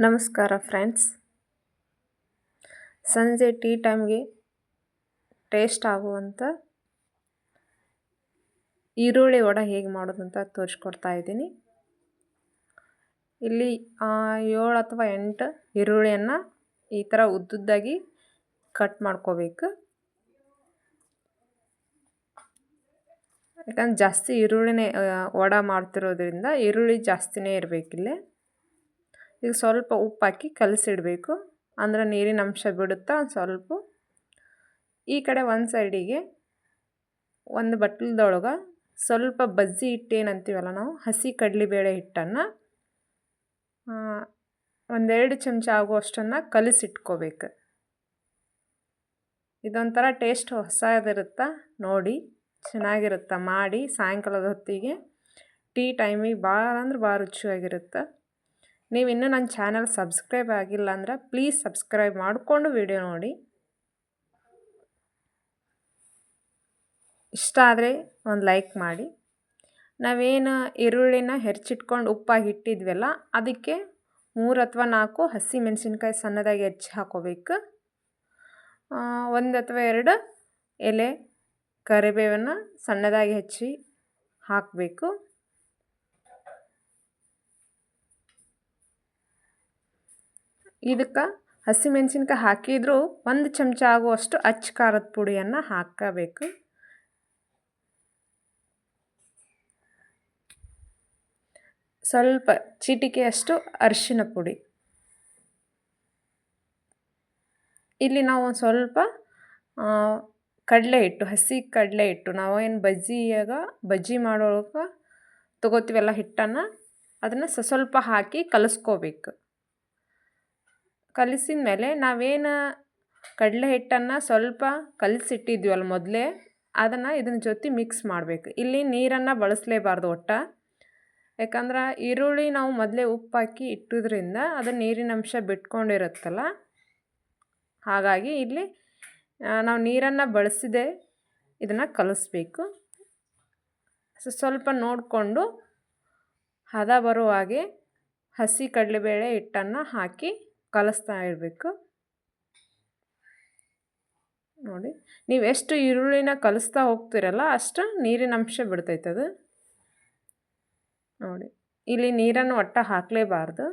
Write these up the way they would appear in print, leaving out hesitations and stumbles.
ನಮಸ್ಕಾರ ಫ್ರೆಂಡ್ಸ್. ಸಂಜೆ ಟೀ ಟೈಮ್ಗೆ ಟೇಸ್ಟ್ ಆಗುವಂಥ ಈರುಳ್ಳಿ ವಡೆ ಹೇಗೆ ಮಾಡೋದು ಅಂತ ತೋರಿಸ್ಕೊಡ್ತಾ ಇದ್ದೀನಿ. ಇಲ್ಲಿ 7 ಅಥವಾ 8 ಈರುಳ್ಳಿಯನ್ನು ಈ ಥರ ಉದ್ದುದ್ದಾಗಿ ಕಟ್ ಮಾಡ್ಕೋಬೇಕು. ಯಾಕಂದ್ರೆ ಜಾಸ್ತಿ ಈರುಳ್ಳಿನೇ ವಡೆ ಮಾಡ್ತಿರೋದ್ರಿಂದ ಈರುಳ್ಳಿ ಜಾಸ್ತಿನೇ ಇರಬೇಕಿಲ್ಲೇ. ಈಗ ಸ್ವಲ್ಪ ಉಪ್ಪು ಹಾಕಿ ಕಲಸಿಡಬೇಕು, ಅಂದ್ರೆ ನೀರಿನ ಅಂಶ ಬಿಡುತ್ತಾ ಸ್ವಲ್ಪ. ಈ ಕಡೆ ಒಂದು ಸೈಡಿಗೆ ಒಂದು ಬಟ್ಲದೊಳಗೆ ಸ್ವಲ್ಪ ಬಜ್ಜಿ ಹಿಟ್ಟು ಏನಂತೀವಲ್ಲ ನಾವು, ಹಸಿ ಕಡಲೆಬೇಳೆ ಹಿಟ್ಟನ್ನು 1-2 ಚಮಚ ಆಗುವಷ್ಟನ್ನು ಕಲಸಿಟ್ಕೋಬೇಕು. ಇದೊಂಥರ ಟೇಸ್ಟ್ ಹೊಸದಿರುತ್ತೆ ನೋಡಿ, ಚೆನ್ನಾಗಿರುತ್ತೆ. ಮಾಡಿ ಸಾಯಂಕಾಲದ ಹೊತ್ತಿಗೆ ಟೀ ಟೈಮಿಗೆ ಭಾಳ ಅಂದ್ರೆ ಭಾಳ ರುಚಿಯಾಗಿರುತ್ತೆ. ನೀವು ಇನ್ನೂ ನನ್ನ ಚಾನಲ್ ಸಬ್ಸ್ಕ್ರೈಬ್ ಆಗಿಲ್ಲ ಅಂದ್ರೆ ಪ್ಲೀಸ್ ಸಬ್ಸ್ಕ್ರೈಬ್ ಮಾಡಿಕೊಂಡು ವಿಡಿಯೋ ನೋಡಿ. ಇಷ್ಟ ಆದರೆ ಒಂದು ಲೈಕ್ ಮಾಡಿ. ನಾವೇನು ಈರುಳ್ಳಿನ ಹೆಚ್ಚಿಟ್ಕೊಂಡು ಉಪ್ಪಾಗಿ ಇಟ್ಟಿದ್ವಲ್ಲ, ಅದಕ್ಕೆ 3 ಅಥವಾ 4 ಹಸಿ ಮೆಣಸಿನ್ಕಾಯಿ ಸಣ್ಣದಾಗಿ ಹೆಚ್ಚಿ ಹಾಕೋಬೇಕು. 1 ಅಥವಾ 2 ಎಲೆ ಕರಿಬೇವನ್ನು ಸಣ್ಣದಾಗಿ ಹೆಚ್ಚಿ ಹಾಕಬೇಕು. ಇದಕ್ಕೆ ಹಸಿಮೆಣಸಿನ್ಕಾಯಿ ಹಾಕಿದರೂ 1 ಚಮಚ ಆಗುವಷ್ಟು ಅಚ್ಚ ಖಾರದ ಪುಡಿಯನ್ನು ಹಾಕಬೇಕು. ಸ್ವಲ್ಪ ಚಿಟಿಕೆಯಷ್ಟು ಅರಿಶಿನ ಪುಡಿ. ಇಲ್ಲಿ ನಾವು ಒಂದು ಸ್ವಲ್ಪ ಕಡಲೆ ಹಿಟ್ಟು, ಹಸಿ ಕಡಲೆ ಹಿಟ್ಟು, ನಾವೇನು ಬಜ್ಜಿ ಮಾಡೋಕೆ ತಗೋತೀವಲ್ಲ ಹಿಟ್ಟನ್ನು, ಅದನ್ನು ಸ್ವಲ್ಪ ಹಾಕಿ ಕಲಿಸ್ಕೋಬೇಕು. ಕಲಿಸಿದ ಮೇಲೆ ನಾವೇನು ಕಡಲೆ ಹಿಟ್ಟನ್ನು ಸ್ವಲ್ಪ ಕಲಸಿಟ್ಟಿದ್ವಲ್ಲ ಮೊದಲೇ, ಅದನ್ನು ಇದನ್ನ ಜೊತೆ ಮಿಕ್ಸ್ ಮಾಡಬೇಕು. ಇಲ್ಲಿ ನೀರನ್ನು ಬಳಸಲೇಬಾರ್ದು ಒಟ್ಟ. ಯಾಕಂದ್ರೆ ಈರುಳ್ಳಿ ನಾವು ಮೊದಲೇ ಉಪ್ಪು ಹಾಕಿ ಇಟ್ಟೋದ್ರಿಂದ ಅದು ನೀರಿನ ಅಂಶ ಬಿಟ್ಕೊಂಡಿರುತ್ತಲ್ಲ, ಹಾಗಾಗಿ ಇಲ್ಲಿ ನಾವು ನೀರನ್ನು ಬಳಸಿದೆ ಇದನ್ನು ಕಲಿಸ್ಬೇಕು. ಸ್ವಲ್ಪ ನೋಡಿಕೊಂಡು ಹದ ಬರೋ ಹಾಗೆ ಹಸಿ ಕಡಲೆಬೇಳೆ ಹಿಟ್ಟನ್ನು ಹಾಕಿ ಕಲಿಸ್ತಾ ಇರಬೇಕು. ನೋಡಿ, ನೀವು ಎಷ್ಟು ಈರುಳ್ಳಿನ ಕಲಿಸ್ತಾ ಹೋಗ್ತೀರಲ್ಲ ಅಷ್ಟು ನೀರಿನ ಅಂಶ ಬಿಡ್ತೈತದು. ನೋಡಿ, ಇಲ್ಲಿ ನೀರನ್ನು ಒಟ್ಟ ಹಾಕಲೇಬಾರ್ದು.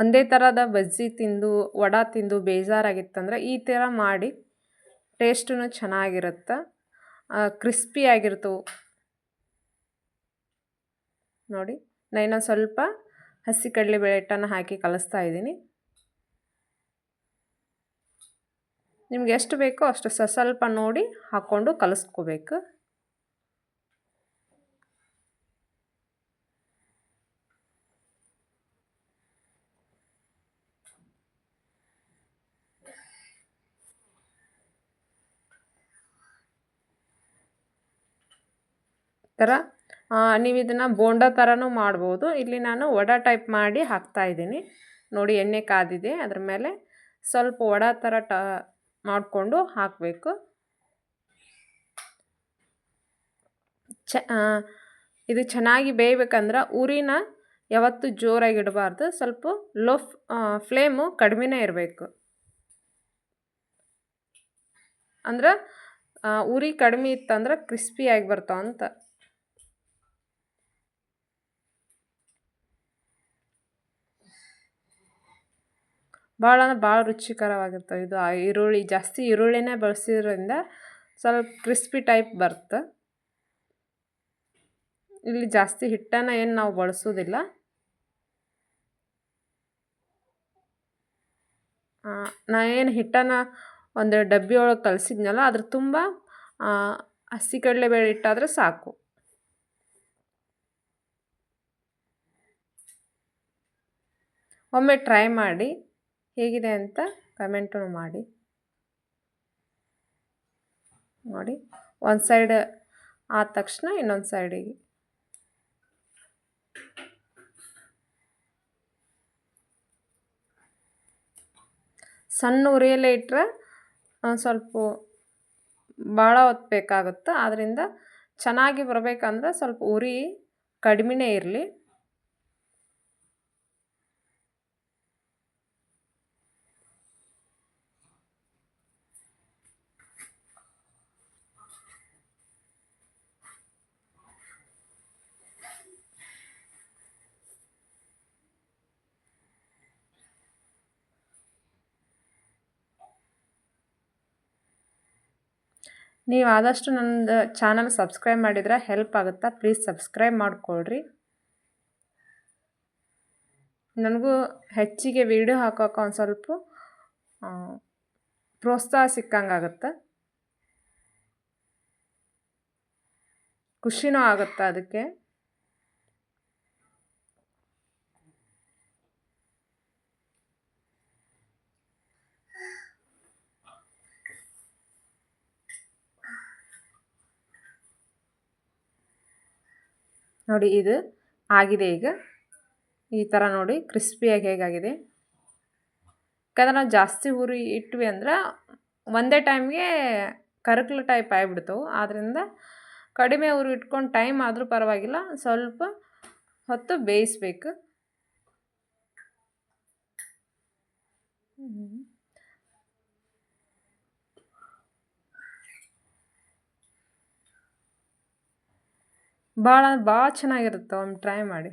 ಒಂದೇ ಥರದ ಬಜ್ಜಿ ತಿಂದು ವಡೆ ತಿಂದು ಬೇಜಾರಾಗಿತ್ತಂದ್ರೆ ಈ ಥರ ಮಾಡಿ, ಟೇಸ್ಟೂ ಚೆನ್ನಾಗಿರುತ್ತೆ, ಕ್ರಿಸ್ಪಿಯಾಗಿರ್ತವೆ. ನೋಡಿ, ನಾನು ಇನ್ನೊಂದು ಸ್ವಲ್ಪ ಹಸಿ ಕಡಲೆಬೇಳೆ ಹಿಟ್ಟನ್ನು ಹಾಕಿ ಕಲಿಸ್ತಾ ಇದ್ದೀನಿ. ನಿಮ್ಗೆ ಎಷ್ಟು ಬೇಕೋ ಅಷ್ಟು ಸ್ವಲ್ಪ ನೋಡಿ ಹಾಕ್ಕೊಂಡು ಕಲಿಸ್ಕೋಬೇಕು. ಥರ ನೀವು ಇದನ್ನು ಬೋಂಡ ಥರನೂ ಮಾಡ್ಬೋದು. ಇಲ್ಲಿ ನಾನು ವಡೆ ಟೈಪ್ ಮಾಡಿ ಹಾಕ್ತಾಯಿದ್ದೀನಿ. ನೋಡಿ, ಎಣ್ಣೆ ಕಾದಿದೆ, ಅದ್ರ ಮೇಲೆ ಸ್ವಲ್ಪ ವಡೆ ಥರ ಮಾಡಿಕೊಂಡು ಹಾಕಬೇಕು. ಇದು ಚೆನ್ನಾಗಿ ಬೇಯಬೇಕಂದ್ರೆ ಉರಿನ ಯಾವತ್ತೂ ಜೋರಾಗಿ ಇಡಬಾರ್ದು, ಸ್ವಲ್ಪ ಲೋ ಫ್ಲೇಮು ಕಡಿಮೆನೇ ಇರಬೇಕು. ಅಂದ್ರೆ ಉರಿ ಕಡಿಮೆ ಇತ್ತಂದ್ರೆ ಕ್ರಿಸ್ಪಿಯಾಗಿ ಬರ್ತಾವಂತ. ಭಾಳ ಅಂದ್ರೆ ಭಾಳ ರುಚಿಕರವಾಗಿರ್ತವೆ. ಇದು ಜಾಸ್ತಿ ಈರುಳ್ಳಿನೇ ಬಳಸಿದ್ರಿಂದ ಸ್ವಲ್ಪ ಕ್ರಿಸ್ಪಿ ಟೈಪ್ ಬರುತ್ತೆ. ಇಲ್ಲಿ ಜಾಸ್ತಿ ಹಿಟ್ಟನ್ನು ಏನು ನಾವು ಬಳಸೋದಿಲ್ಲ. ನಾ ಏನು ಹಿಟ್ಟನ್ನು ಒಂದು ಡಬ್ಬಿ ಒಳಗೆ ಕಲಸಿದ್ನಲ್ಲ, ಅದ್ರ ತುಂಬ ಹಸಿ ಕಡಲೆಬೇಳೆ ಹಿಟ್ಟಾದರೆ ಸಾಕು. ಒಮ್ಮೆ ಟ್ರೈ ಮಾಡಿ, ಹೇಗಿದೆ ಅಂತ ಕಮೆಂಟು ಮಾಡಿ. ನೋಡಿ, ಒಂದು ಸೈಡ್ ಆದ ತಕ್ಷಣ ಇನ್ನೊಂದು ಸೈಡಿಗೆ ಸಣ್ಣ ಉರಿಯಲ್ಲೇ ಇಟ್ಟರೆ ಸ್ವಲ್ಪ ಭಾಳ ಹೊತ್ತು ಬೇಕಾಗುತ್ತೆ. ಆದ್ದರಿಂದ ಚೆನ್ನಾಗಿ ಬರಬೇಕಂದ್ರೆ ಸ್ವಲ್ಪ ಉರಿ ಕಡಿಮೆನೇ ಇರಲಿ. ನೀವು ಆದಷ್ಟು ನಂದು ಚಾನಲ್ ಸಬ್ಸ್ಕ್ರೈಬ್ ಮಾಡಿದ್ರೆ ಹೆಲ್ಪ್ ಆಗುತ್ತಾ, ಪ್ಲೀಸ್ ಸಬ್ಸ್ಕ್ರೈಬ್ ಮಾಡಿಕೊಳ್ರಿ. ನನಗೂ ಹೆಚ್ಚಿಗೆ ವಿಡಿಯೋ ಹಾಕೋಕೆ ಒಂದು ಸ್ವಲ್ಪ ಪ್ರೋತ್ಸಾಹ ಸಿಕ್ಕಂಗಾಗುತ್ತೆ, ಖುಷಿನೂ ಆಗುತ್ತೆ ಅದಕ್ಕೆ. ನೋಡಿ ಇದು ಆಗಿದೆ ಈಗ. ಈ ಥರ ನೋಡಿ ಕ್ರಿಸ್ಪಿಯಾಗಿ ಹೇಗಾಗಿದೆ. ಯಾಕಂದ್ರೆ ನಾವು ಜಾಸ್ತಿ ಉರಿ ಇಟ್ವಿ ಅಂದ್ರೆ ಒಂದೇ ಟೈಮ್ಗೆ ಕರಕಲು ಟೈಪ್ ಆಗಿಬಿಡ್ತವೆ. ಆದ್ದರಿಂದ ಕಡಿಮೆ ಉರಿ ಇಟ್ಕೊಂಡು ಟೈಮ್ ಆದರೂ ಪರವಾಗಿಲ್ಲ, ಸ್ವಲ್ಪ ಹೊತ್ತು ಬೇಯಿಸ್ಬೇಕು. ಭಾಳ ಚೆನ್ನಾಗಿರುತ್ತೆ, ಒಮ್ಮೆ ಟ್ರೈ ಮಾಡಿ.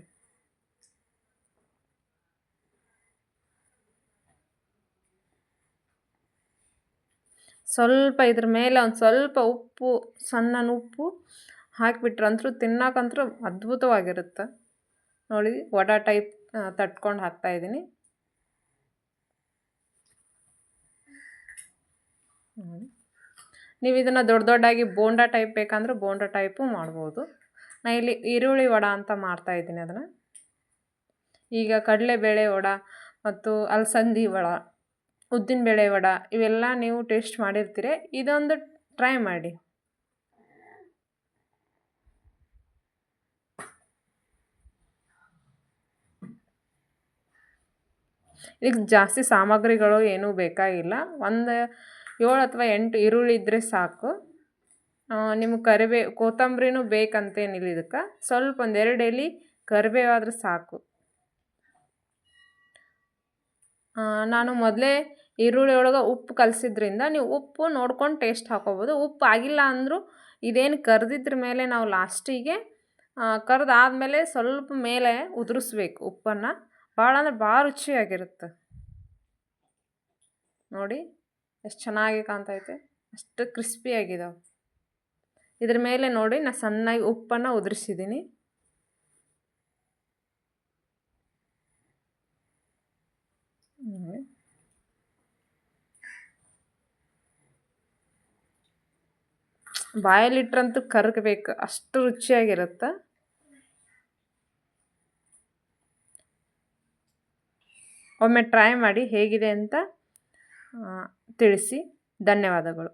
ಸ್ವಲ್ಪ ಇದ್ರ ಮೇಲೆ ಒಂದು ಸ್ವಲ್ಪ ಉಪ್ಪು, ಸಣ್ಣ ಉಪ್ಪು ಹಾಕಿಬಿಟ್ರಂತೂ ತಿನ್ನೋಕಂತೂ ಅದ್ಭುತವಾಗಿರುತ್ತೆ. ನೋಡಿ ವಡಾ ಟೈಪ್ ತಟ್ಕೊಂಡು ಹಾಕ್ತಾಯಿದ್ದೀನಿ. ನೀವು ಇದನ್ನು ದೊಡ್ಡದಾಗಿ ಬೋಂಡಾ ಟೈಪ್ ಬೇಕಂದ್ರೆ ಬೋಂಡಾ ಟೈಪು ಮಾಡ್ಬೋದು. ನಾನು ಇಲ್ಲಿ ಈರುಳ್ಳಿ ವಡಾ ಅಂತ ಮಾಡ್ತಾಯಿದ್ದೀನಿ ಅದನ್ನು. ಈಗ ಕಡಲೆಬೇಳೆ ವಡಾ ಮತ್ತು ಅಲಸಂದಿ ವಡಾ, ಉದ್ದಿನಬೇಳೆ ವಡಾ ಇವೆಲ್ಲ ನೀವು ಟೇಸ್ಟ್ ಮಾಡಿರ್ತೀರಿ. ಇದೊಂದು ಟ್ರೈ ಮಾಡಿ. ಈಗ ಜಾಸ್ತಿ ಸಾಮಗ್ರಿಗಳು ಏನೂ ಬೇಕಾಗಿಲ್ಲ. ಒಂದು 7 ಅಥವಾ 8 ಈರುಳ್ಳಿ ಇದ್ದರೆ ಸಾಕು. ನಿಮಗೆ ಕೊತ್ತಂಬರಿನೂ ಬೇಕಂತೇನಿಲ್ಲ ಇದಕ್ಕೆ. ಸ್ವಲ್ಪ ಒಂದು 2 ಎಲೆ ಕರಿಬೇವಾದ್ರೆ ಸಾಕು. ನಾನು ಮೊದಲೇ ಈರುಳ್ಳಿ ಒಳಗೆ ಉಪ್ಪು ಕಲಸಿದ್ರಿಂದ ನೀವು ಉಪ್ಪು ನೋಡ್ಕೊಂಡು ಟೇಸ್ಟ್ ಹಾಕೋಬೋದು. ಉಪ್ಪು ಆಗಿಲ್ಲ ಅಂದರೂ ಇದೇನು ಕರೆದಿದ್ರ ಮೇಲೆ ನಾವು ಲಾಸ್ಟಿಗೆ ಕರೆದಾದ್ಮೇಲೆ ಸ್ವಲ್ಪ ಮೇಲೆ ಉದುರಿಸ್ಬೇಕು ಉಪ್ಪನ್ನು. ಭಾಳ ಅಂದ್ರೆ ಭಾಳ ರುಚಿಯಾಗಿರುತ್ತೆ. ನೋಡಿ ಎಷ್ಟು ಚೆನ್ನಾಗಿ ಕಾಣ್ತೈತೆ, ಅಷ್ಟು ಕ್ರಿಸ್ಪಿಯಾಗಿದ್ದಾವೆ. ಇದ್ರ ಮೇಲೆ ನೋಡಿ ನಾನು ಸಣ್ಣಗೆ ಉಪ್ಪನ್ನು ಉದುರಿಸಿದ್ದೀನಿ. ಬಾಯಲ್ಲಿಟ್ರಂತೂ ಕರಗಬೇಕು, ಅಷ್ಟು ರುಚಿಯಾಗಿರುತ್ತೆ. ಒಮ್ಮೆ ಟ್ರೈ ಮಾಡಿ, ಹೇಗಿದೆ ಅಂತ ತಿಳಿಸಿ. ಧನ್ಯವಾದಗಳು.